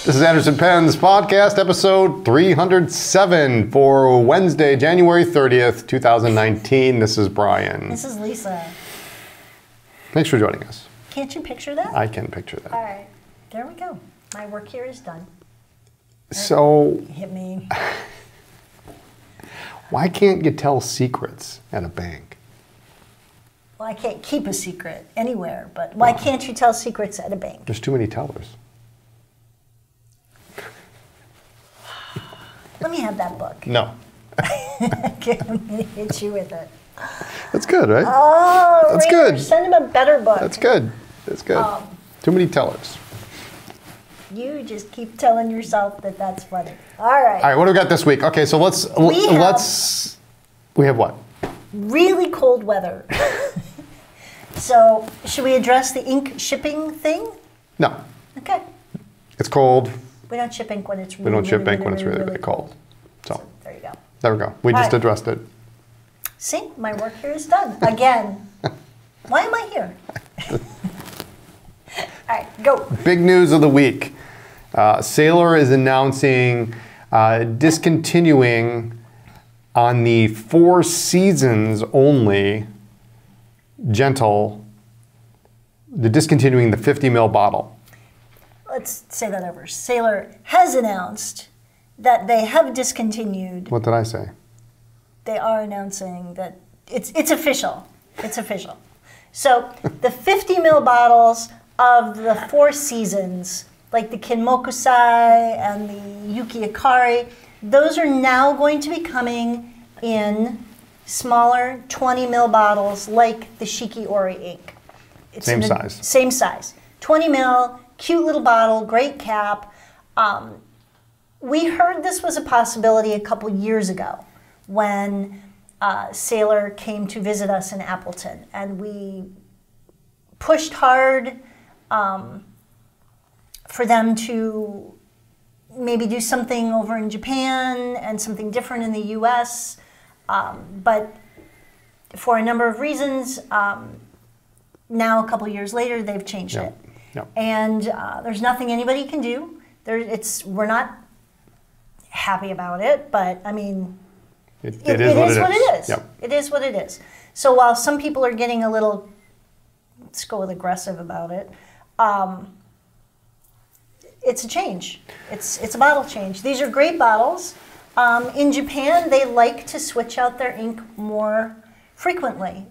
This is Anderson Penn's podcast, episode 307 for Wednesday, January 30th, 2019. This is Brian. This is Lisa. Thanks for joining us. Can't you picture that? I can picture that. All right, there we go. My work here is done. So, Hit me. why can't you tell secrets at a bank? Well, I can't keep a secret anywhere, but why can't you tell secrets at a bank? There's too many tellers. Let me have that book. No. Okay, I'm going to hit you with it. That's good, right? Oh, That's reader, good. Send him a better book. That's good. That's good. Too many tellers. You just keep telling yourself that that's funny. All right. All right, what do we got this week? Okay, so we have what? Really cold weather. So, should we address the ink shipping thing? No. Okay. It's cold. We don't ship ink when it's really, We don't ship really, ink when it's really cold. So, there you go. there we go. We just addressed it. See, my work here is done. Again. Why am I here? All right, go. Big news of the week. Sailor is announcing discontinuing on the 4 seasons only Jentle, discontinuing the 50 ml bottle. Let's say that over. Sailor has announced that they have discontinued. What did I say? They are announcing that it's official. It's official. So the 50 ml bottles of the 4 seasons, like the Kinmokusai and the Yuki Akari, those are now going to be coming in smaller 20 ml bottles like the Shiki Ori ink. It's same size. Same size. 20 ml, cute little bottle, great cap. We heard this was a possibility a couple years ago when Sailor came to visit us in Appleton, and we pushed hard for them to maybe do something over in Japan and something different in the US, but for a number of reasons, now a couple years later, they've changed it. Yep. And there's nothing anybody can do. We're not happy about it, but I mean, it is what it is. Yep. It is what it is. So while some people are getting a little, let's go with aggressive about it, it's a change. It's a bottle change. These are great bottles. In Japan, they like to switch out their ink more frequently.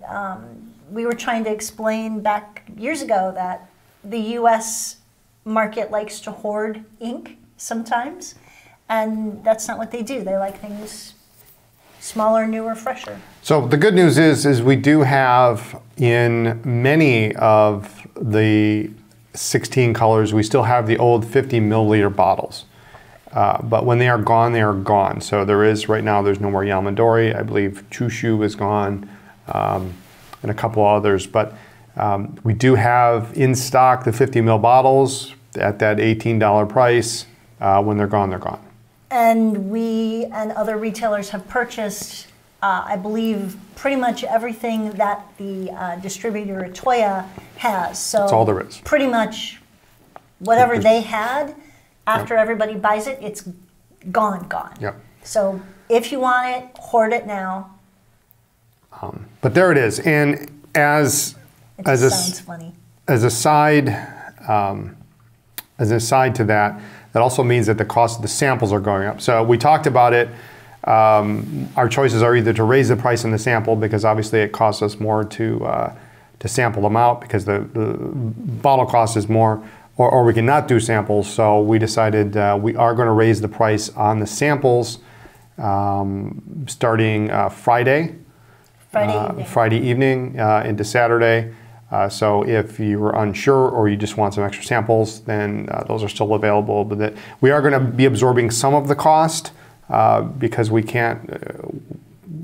We were trying to explain back years ago that the US market likes to hoard ink sometimes, and that's not what they do. They like things smaller, newer, fresher. So the good news is we do have in many of the 16 colors, we still have the old 50 milliliter bottles. But when they are gone, they are gone. So there is, right now, there's no more Yamadori. I believe Chushu is gone, and a couple others. But we do have in stock the 50 ml bottles at that $18 price. When they're gone, they're gone. And we and other retailers have purchased, I believe, pretty much everything that the distributor Toya has. So that's all there is. Pretty much whatever they had, after everybody buys it, it's gone. Yep. So if you want it, hoard it now. But there it is. And as sounds funny. As a side to that, that also means that the cost of the samples are going up. So we talked about it. Our choices are either to raise the price on the sample, because obviously it costs us more to sample them out because the bottle cost is more, or we can not do samples. So we decided we are going to raise the price on the samples starting Friday evening into Saturday. So if you were unsure or you just want some extra samples, then those are still available. But we are going to be absorbing some of the cost because we can't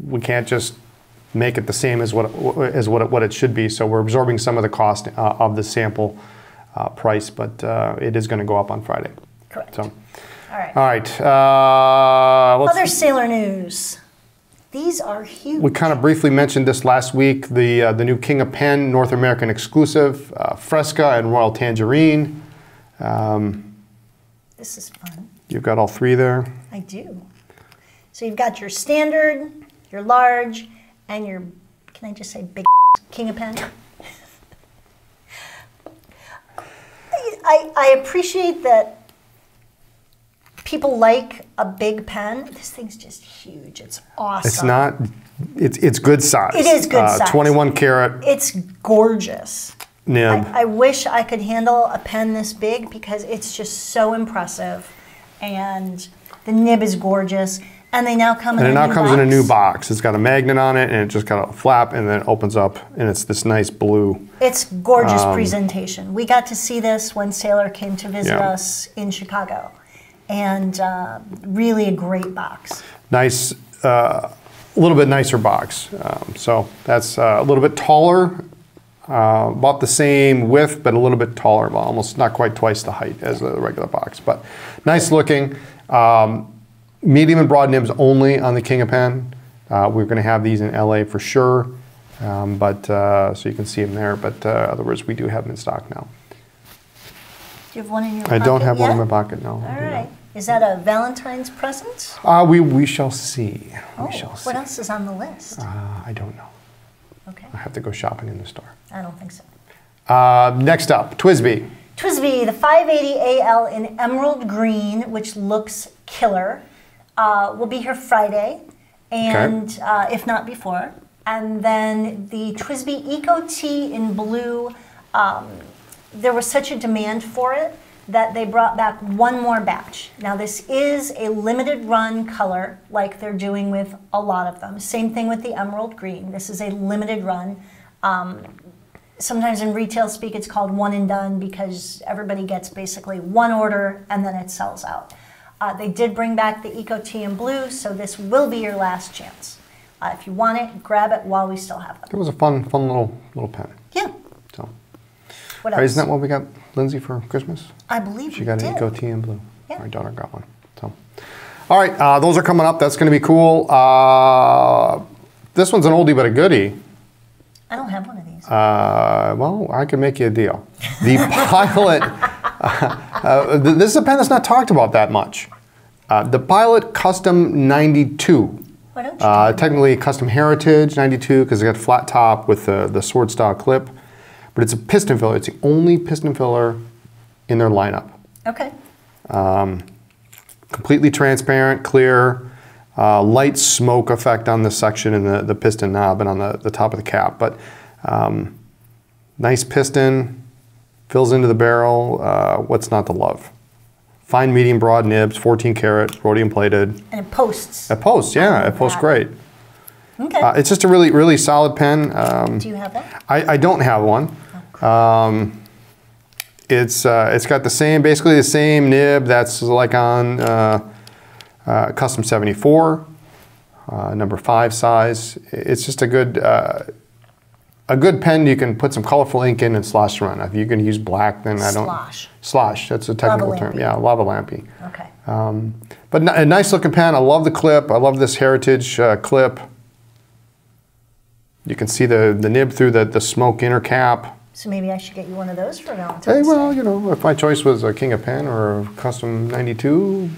we can't just make it the same as what it should be. So we're absorbing some of the cost of the sample price, but it is going to go up on Friday. Correct. So, all right. all right. Other sailor news. These are huge. We kind of briefly mentioned this last week. The new King of Pen North American exclusive, Fresca and Royal Tangerine. This is fun. You've got all three there. I do. So you've got your standard, your large, and your, can I just say big King of Pen? I appreciate that people like a big pen. This thing's just huge. It's awesome. It's not, it's good size. It is good size. 21 karat. It's gorgeous. Nib. I wish I could handle a pen this big because it's just so impressive. And the nib is gorgeous. And they now come in a new box. And it now comes in a new box. It's got a magnet on it, and it just got a flap, and then it opens up, and it's this nice blue. It's gorgeous presentation. We got to see this when Sailor came to visit us in Chicago. And really a great box. Nice, a little bit nicer box. So that's a little bit taller, about the same width, but a little bit taller, almost not quite twice the height as the regular box. But nice looking. Medium and broad nibs only on the King of Pen. We're going to have these in LA for sure, so you can see them there. But otherwise, we do have them in stock now. Do you have one in your pocket? I don't have one yet? in my pocket, no. All right. Is that a Valentine's present? We shall see. Oh, what else is on the list? I don't know. Okay. I have to go shopping in the store. I don't think so. Next up, TWSBI. TWSBI, the 580 AL in emerald green, which looks killer, will be here Friday, and if not before. And then the TWSBI Eco T in blue, there was such a demand for it that they brought back one more batch. Now this is a limited run color, like they're doing with a lot of them. Same thing with the emerald green. This is a limited run. Sometimes in retail speak it's called one and done because everybody gets basically one order and then it sells out. They did bring back the Eco T in blue, so this will be your last chance. If you want it, grab it while we still have them. It was a fun little pen. Yeah. So, what else? Isn't that what we got Lindsay for Christmas? I believe she got an Eco T in blue. Yeah. Our daughter got one. So, all right, those are coming up. That's going to be cool. This one's an oldie but a goodie. I don't have one of these. Well, I can make you a deal. The Pilot. This is a pen that's not talked about that much. The Pilot Custom 92. Why don't you technically Custom Heritage 92 because it's got a flat top with the sword style clip, but it's a piston filler. It's the only piston filler in their lineup. Okay. Completely transparent, clear, light smoke effect on the section and the piston knob and on the top of the cap, but nice piston, fills into the barrel. What's not to love? Fine, medium, broad nibs, 14 karat, rhodium plated. And it posts. It posts, yeah, it posts great. Okay. It's just a really solid pen. Do you have one? I don't have one. Oh, it's got basically the same nib that's like on Custom 74, number 5 size. It's just a good pen you can put some colorful ink in and slosh around. If you can use black, then I don't. Slosh. Slosh, that's a technical term. Yeah, lava lampy. Okay. But a nice looking pen. I love the clip. I love this Heritage clip. You can see the nib through the smoke inner cap. So maybe I should get you one of those for Valentine's Hey, well, Day. you know, if my choice was a King of Pen or a Custom 92,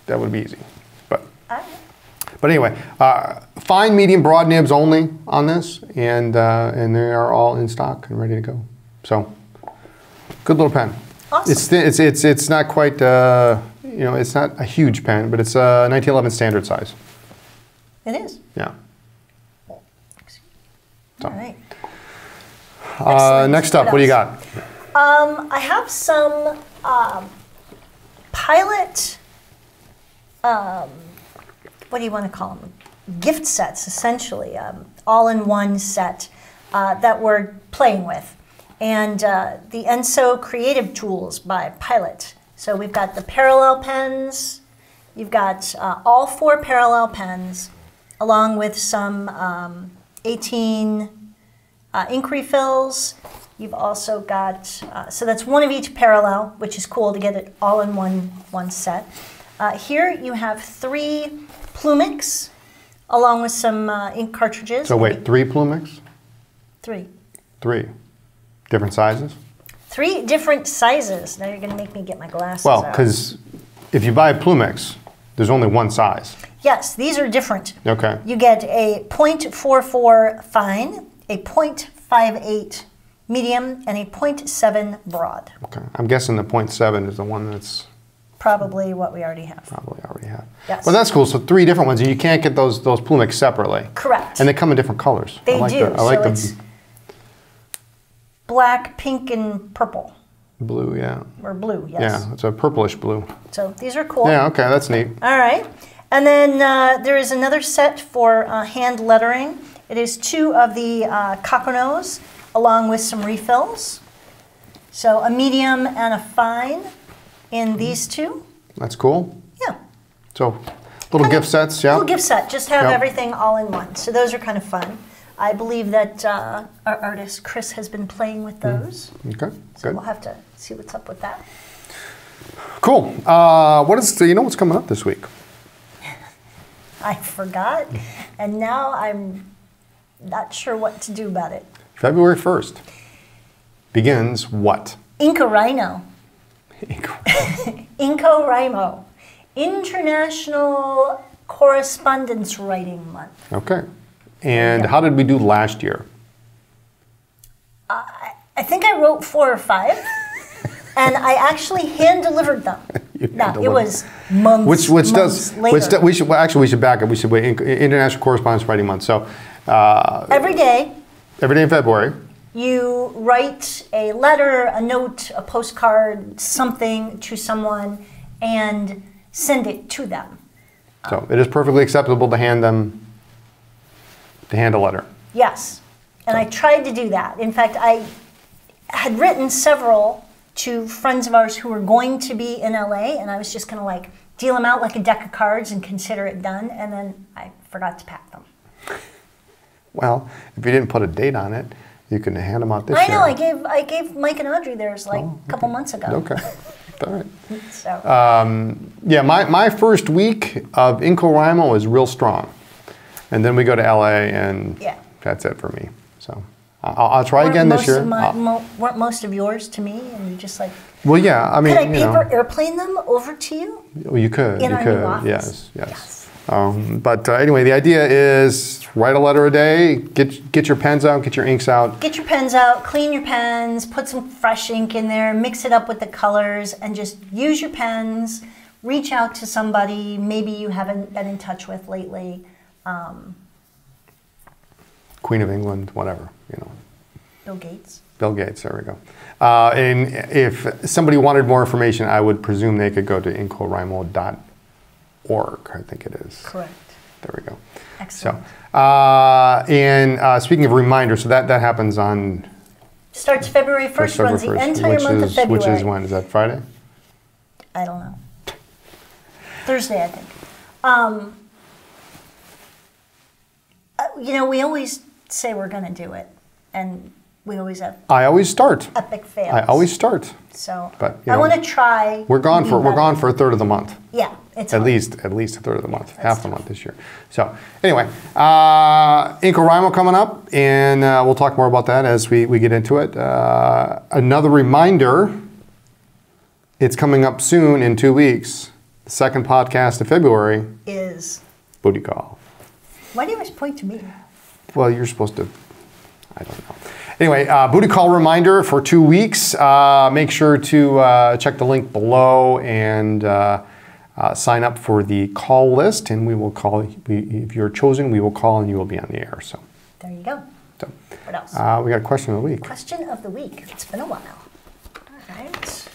that would be easy. But anyway, fine, medium, broad nibs only on this, and they are all in stock and ready to go. So, good little pen. Awesome. It's not quite it's not a huge pen, but it's a 1911 standard size. It is. Yeah. All right. Next up, what do you got? I have some Pilot. What do you want to call them? Gift sets, essentially, all-in-one set that we're playing with. And the ENSO Creative Tools by Pilot. So we've got the parallel pens. You've got all 4 parallel pens. along with some 18 ink refills. You've also got, so that's one of each parallel, which is cool to get it all in one set. Here you have 3 Plumix, along with some ink cartridges. So wait, 3 Plumix? 3. 3. Different sizes? 3 different sizes. Now you're going to make me get my glasses Well, out. because if you buy a Plumix, there's only one size. Yes, these are different. Okay. You get a .44 fine, a .58 medium, and a .7 broad. Okay. I'm guessing the 0.7 is the one that's Probably what we already have. probably already have. Yes. Well, that's cool. So 3 different ones, and you can't get those Plumix separately. Correct. And they come in different colors. They I do. I like so the it's black, pink, and purple. blue, yeah. Or blue, yes. Yeah, it's a purplish blue. So these are cool. Yeah, okay, that's neat. All right. And then there is another set for hand lettering. It is 2 of the Kakunos, along with some refills. So a medium and a fine in these 2. That's cool. Yeah. So little gift sets, yeah? Little gift set. Just have Yep. everything all in one. So those are kind of fun. I believe that our artist, Chris, has been playing with those. Okay, So good. we'll have to see what's up with that. Cool. You know what's coming up this week? I forgot, and now I'm not sure what to do about it. February 1st begins what? InCoWriMo. InCoWriMo. International Correspondence Writing Month. Okay. And Yeah. how did we do last year? I think I wrote 4 or 5, and I actually hand-delivered them. No, it was months, Which months does, later. we should back up. We should wait. International Correspondence Writing Month. So Every day, every day in February. you write a letter, a note, a postcard, something to someone, and send it to them. So it is perfectly acceptable to hand a letter. Yes, and I tried to do that. In fact, I had written several to friends of ours who were going to be in LA, and I was just going to like deal them out like a deck of cards and consider it done, and then I forgot to pack them. Well, if you didn't put a date on it, you can hand them out this I year. know, I gave Mike and Audrey theirs like a couple months ago. Okay. All right. So, Yeah, my first week of InCoWriMo is real strong. And then we go to LA, and yeah. that's it for me. So I'll try again this year. Weren't most of yours to me, and you just like, Well, yeah, I mean, could I paper airplane them over to you? Well, you could. In you our could. new office? Yes. But anyway, the idea is write a letter a day, get your pens out, get your inks out. Get your pens out, clean your pens, put some fresh ink in there, mix it up with the colors, and just use your pens. Reach out to somebody maybe you haven't been in touch with lately. Queen of England, whatever, Bill Gates. Bill Gates, there we go. And if somebody wanted more information, I would presume they could go to InCoWriMo.org, I think it is. Correct. There we go. Excellent. So, and speaking of reminders, so that happens on... Starts February 1st, runs the entire month of February. Which is when? Is that Friday? I don't know. Thursday, I think. We always say we're going to do it, and we always have I always start. epic fails. I always start. So But, I want to try. We're gone to for do better. a third of the month. Yeah, it's At hard. least a third of the month, half the tough. month this year. So anyway, InCoWriMo coming up, and we'll talk more about that as we get into it. Another reminder, it's coming up soon in 2 weeks. The second podcast of February, Is Booty Call. why do you always point to me? Well, you're supposed to, I don't know. Anyway, Booty Call reminder for 2 weeks. Make sure to check the link below and sign up for the call list, and we will call, if you're chosen, we will call and you will be on the air. So, There you go. so What else? we got a question of the week. Question of the week. It's been a while. All right.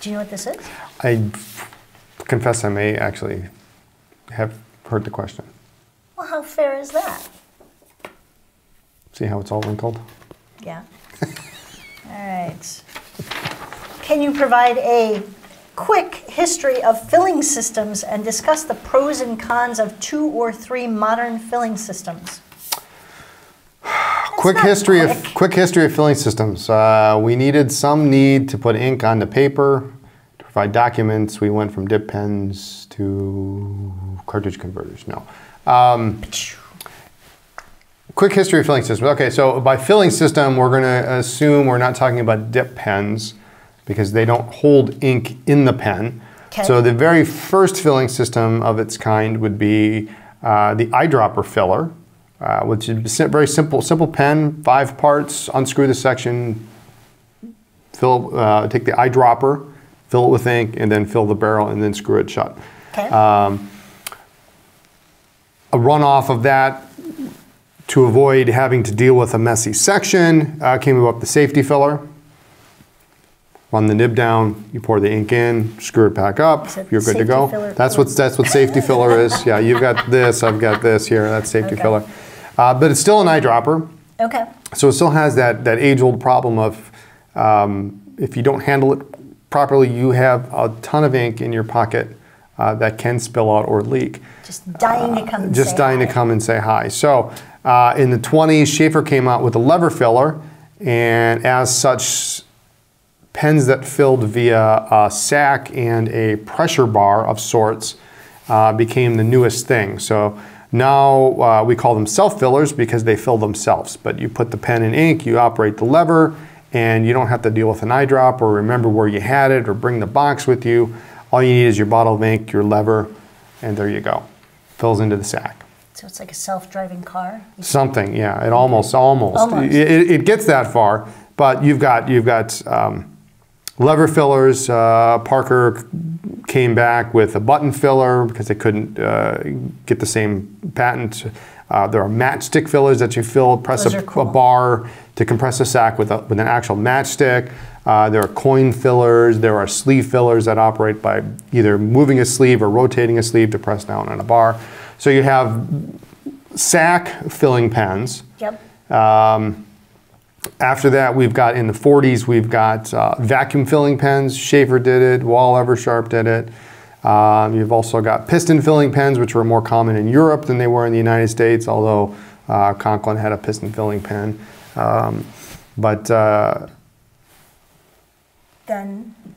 Do you know what this is? I confess I may actually have heard the question. Well, how fair is that? See how it's all wrinkled? Yeah. All right. Can you provide a quick history of filling systems and discuss the pros and cons of 2 or 3 modern filling systems. Quick history of filling systems. We needed some need to put ink onto paper to provide documents. We went from dip pens to cartridge converters. No. Quick history of filling systems. Okay, so by filling system, we're going to assume we're not talking about dip pens because they don't hold ink in the pen. Okay. So the very first filling system of its kind would be the eyedropper filler, which is a very simple pen, 5 parts, unscrew the section, take the eyedropper, fill it with ink, and then fill the barrel and then screw it shut. Okay. A runoff of that, to avoid having to deal with a messy section, came about the safety filler. Run the nib down, you pour the ink in, screw it back up, you're good to go. That's what safety filler is. Yeah, you've got this, I've got this here, that's safety filler. But it's still an eyedropper. Okay. So it still has that age-old problem of if you don't handle it properly, you have a ton of ink in your pocket that can spill out or leak. Just dying to come and say hi. Just dying to come and say hi. So in the 20s, Schaefer came out with a lever filler, and as such, pens that filled via a sack and a pressure bar of sorts became the newest thing. So now we call them self-fillers because they fill themselves. But you put the pen in ink, you operate the lever, and you don't have to deal with an eyedrop or remember where you had it or bring the box with you. All you need is your bottle of ink, your lever, and there you go. Fills into the sack. So it's like a self-driving car? Something, yeah. It almost. It gets that far, but you've got lever fillers. Parker came back with a button filler because they couldn't get the same patent. There are matchstick fillers that you press a bar to compress a sack with an actual matchstick. There are coin fillers. There are sleeve fillers that operate by either moving a sleeve or rotating a sleeve to press down on a bar. So you have sack filling pens. Yep. After that, we've got in the 40s, we've got vacuum filling pens. Schaefer did it. Wall Eversharp did it. You've also got piston filling pens, which were more common in Europe than they were in the United States, although Conklin had a piston filling pen.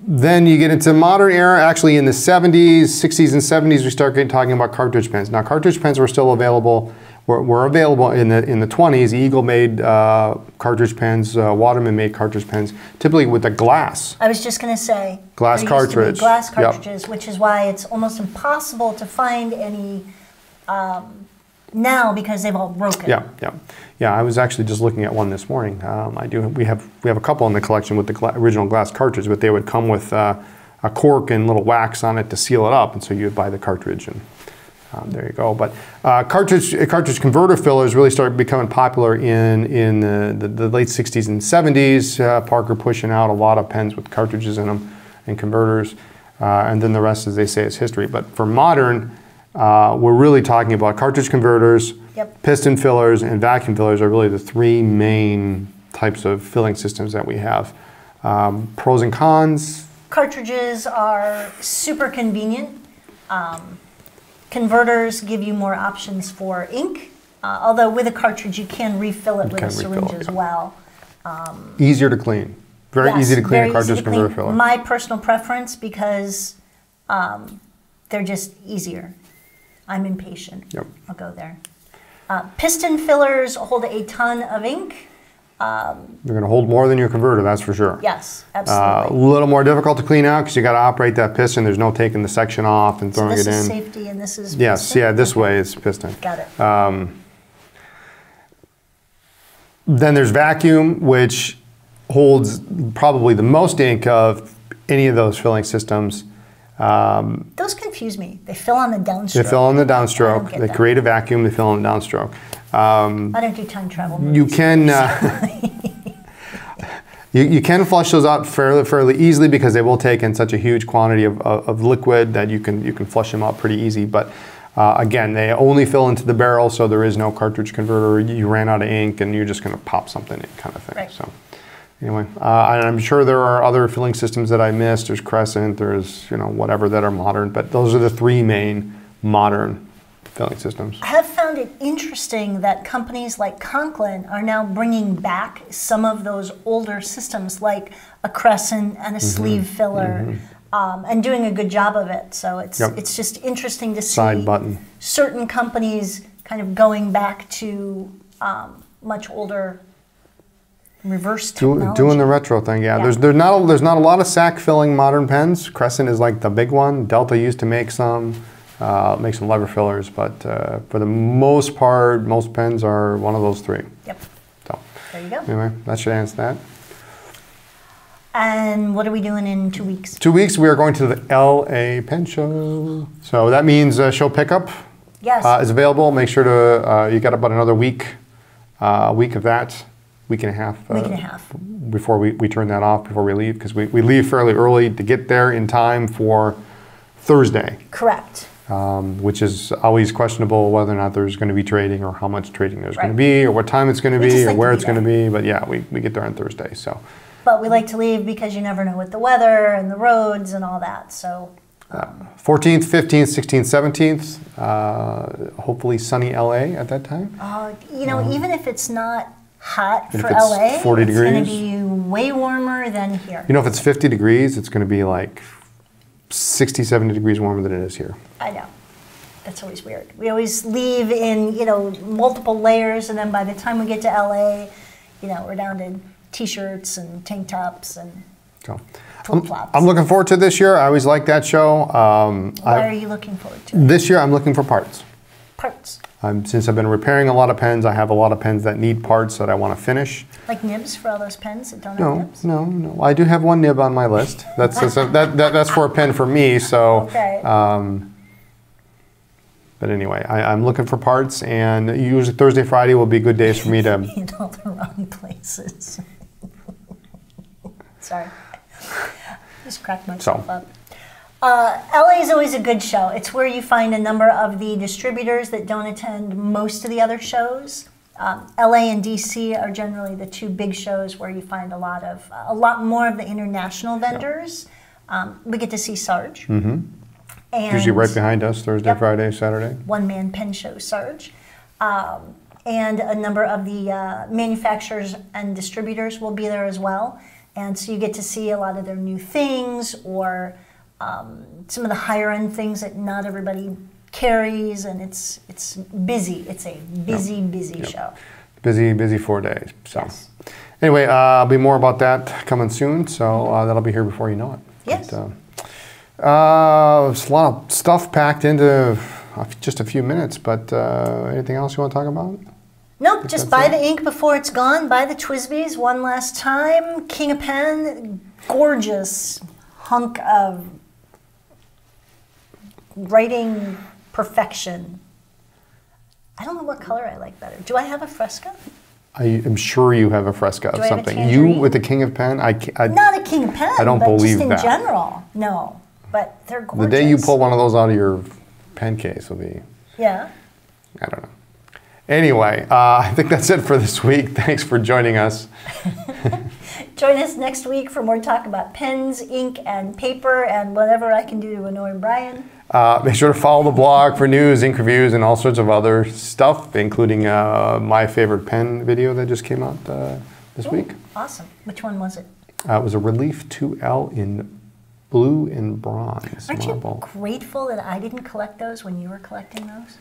Then you get into modern era. Actually, in the 70s, 60s, and 70s, we start talking about cartridge pens. Now, cartridge pens were still available. Were available in the 20s. Eagle made cartridge pens. Waterman made cartridge pens, typically with a glass. I was just going to say glass cartridge. Glass cartridges, yep. Which is why it's almost impossible to find any now because they've all broken. Yeah. I was actually just looking at one this morning. We have a couple in the collection with the original glass cartridge, but they would come with a cork and little wax on it to seal it up, and so you would buy the cartridge and. There you go. But cartridge converter fillers really started becoming popular in the late 60s and 70s. Parker pushing out a lot of pens with cartridges in them and converters. And then the rest, as they say, is history. But for modern, we're really talking about cartridge converters, yep. Piston fillers, and vacuum fillers are really the 3 main types of filling systems that we have. Pros and cons. Cartridges are super convenient. Converters give you more options for ink, although with a cartridge you can refill it with a syringe as well. Easier to clean. Very easy to clean a cartridge converter filler. My personal preference because they're just easier. I'm impatient. Yep. I'll go there. Piston fillers hold a ton of ink. They're going to hold more than your converter, that's for sure. Yes, absolutely. A little more difficult to clean out because you got to operate that piston. There's no taking the section off and throwing it in. This is safety and this is piston? Yes, yeah, this way is piston. Got it. Then there's vacuum, which holds probably the most ink of any of those filling systems. Those confuse me. They fill on the downstroke. They fill on the downstroke. They create a vacuum. They fill on the downstroke. I don't do time travel movies. You can you can flush those out fairly easily because they will take in such a huge quantity of liquid that you can flush them out pretty easy. But again, they only fill into the barrel, so there is no cartridge converter. You ran out of ink, and you're just going to pop something in, kind of thing. Right. So Anyway, and I'm sure there are other filling systems that I missed. There's Crescent, there's whatever that are modern, but those are the three main modern filling systems. I have found it interesting that companies like Conklin are now bringing back some of those older systems, like a Crescent and a sleeve filler, and doing a good job of it. So it's just interesting to see side button. Certain companies kind of going back to much older reverse technology. Doing the retro thing, yeah. There's not a lot of sack filling modern pens. Crescent is like the big one. Delta used to make some lever fillers, but for the most part, most pens are one of those three. Yep. So there you go. Anyway, that should answer that. And what are we doing in 2 weeks? 2 weeks, we are going to the LA Pen Show. So that means show pickup is available. Make sure to you got about another week of that. Week and a half before we turn that off, before we leave, because we leave fairly early to get there in time for Thursday. Correct. Which is always questionable whether or not there's going to be trading, or how much trading there's going to be, or what time it's going to be, or where it's going to be. But yeah, we get there on Thursday. So. But we like to leave because you never know with the weather and the roads and all that. So. 14th, 15th, 16th, 17th. Hopefully sunny LA at that time. Even if it's not hot for LA, 40 it's degrees. going to be way warmer than here. If it's 50 degrees, it's going to be like 60, 70 degrees warmer than it is here. I know. That's always weird. We always leave in, multiple layers, and then by the time we get to LA, we're down to t-shirts and tank tops and flip-flops. I'm looking forward to this year. I always like that show. Why are you looking forward to it? This year I'm looking for parts. Parts. Since I've been repairing a lot of pens, I have a lot of pens that need parts that I want to finish. Like nibs for all those pens that don't have nibs? No. I do have one nib on my list. That's for a pen for me. So, okay. But anyway, I'm looking for parts, and usually Thursday, Friday will be good days for me to. In all the wrong places. Sorry, just cracked myself up. LA is always a good show. It's where you find a number of the distributors that don't attend most of the other shows. LA and DC are generally the two big shows where you find a lot more of the international vendors. We get to see Sarge. And usually right behind us, Thursday, Friday, Saturday. One-man pen show, Sarge. And a number of the manufacturers and distributors will be there as well. And so you get to see a lot of their new things, or some of the higher end things that not everybody carries, and it's busy. It's a busy show. Busy 4 days. So anyway, there'll be more about that coming soon. So that'll be here before you know it. Yes. But, there's a lot of stuff packed into just a few minutes. But anything else you want to talk about? Nope, just buy the ink before it's gone. Buy the TWSBIs one last time. King of Pen, gorgeous hunk of writing perfection. I don't know what color I like better. Do I have a Fresca? I am sure you have a Fresca of something. Have a you with the King of Pen? Not a King of Pen, I don't believe just that. in general. No, but they're gorgeous. The day you pull one of those out of your pen case will be... Yeah. I don't know. Anyway, I think that's it for this week. Thanks for joining us. Join us next week for more talk about pens, ink, and paper, and whatever I can do to annoy Brian. Make sure to follow the blog for news, ink reviews, and all sorts of other stuff, including my favorite pen video that just came out this week. Awesome. Which one was it? It was a Relief 2L in blue and bronze. Aren't you grateful that I didn't collect those when you were collecting those?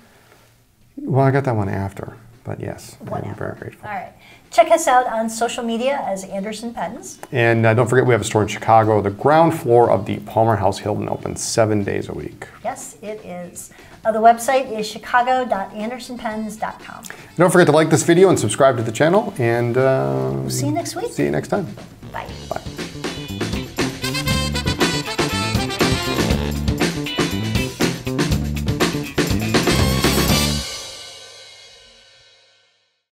Well, I got that one after, but yes, I'm very grateful. All right. Check us out on social media as Anderson Pens. And don't forget, we have a store in Chicago, the ground floor of the Palmer House Hilton, open 7 days a week. Yes, it is. The website is chicago.andersonpens.com. Don't forget to like this video and subscribe to the channel, and we'll see you next week. See you next time. Bye. Bye.